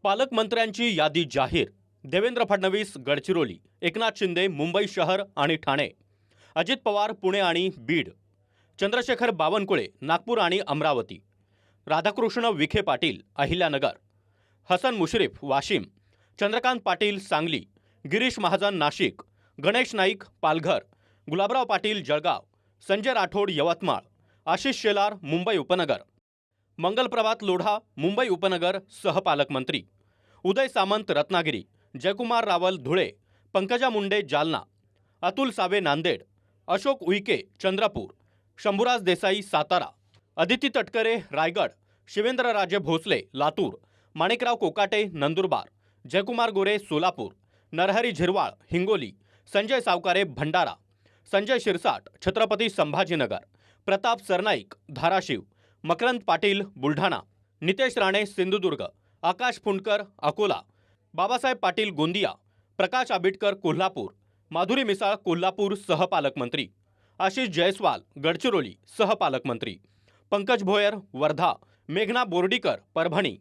पालकमंत्र्यांची यादी जाहीर। देवेंद्र फडणवीस गडचिरोली, एकनाथ शिंदे मुंबई शहर आणि ठाणे, अजित पवार पुणे आणि बीड, चंद्रशेखर बावनकुळे नागपूर आणि अमरावती, राधाकृष्ण विखे पाटील अहिल्यानगर, हसन मुश्रीफ वाशिम, चंद्रकांत पाटील सांगली, गिरीश महाजन नाशिक, गणेश नाईक पालघर, गुलाबराव पाटील जळगाव, संजय राठोड यवतमाळ, आशिष शेलार मुंबई उपनगर, मंगलप्रभात लोढा मुंबई उपनगर सहपालकमंत्री, उदय सामंत रत्नागिरी, जयकुमार रावल धुळे, पंकजा मुंडे जालना, अतुल सावे नांदेड, अशोक उईके चंद्रपूर, शंभूराज देसाई सातारा, अदिती तटकरे रायगड, शिवेंद्रराजे भोसले लातूर, माणिकराव कोकाटे नंदुरबार, जयकुमार गोरे सोलापूर, नरहरी झिरवाळ हिंगोली, संजय सावकारे भंडारा, संजय शिरसाट छत्रपती संभाजीनगर, प्रताप सरनाईक धाराशिव, मकरंद पाटील बुलढाणा, नितेश राणे सिंधुदुर्ग, आकाश फुंडकर अकोला, बाबासाहेब पाटील गोंदिया, प्रकाश आबिटकर कोल्हापूर, माधुरी मिसाळ कोल्हापूर सहपालकमंत्री, आशिष जयस्वाल गडचिरोली सहपालकमंत्री, पंकज भोयर वर्धा, मेघना बोर्डीकर परभणी,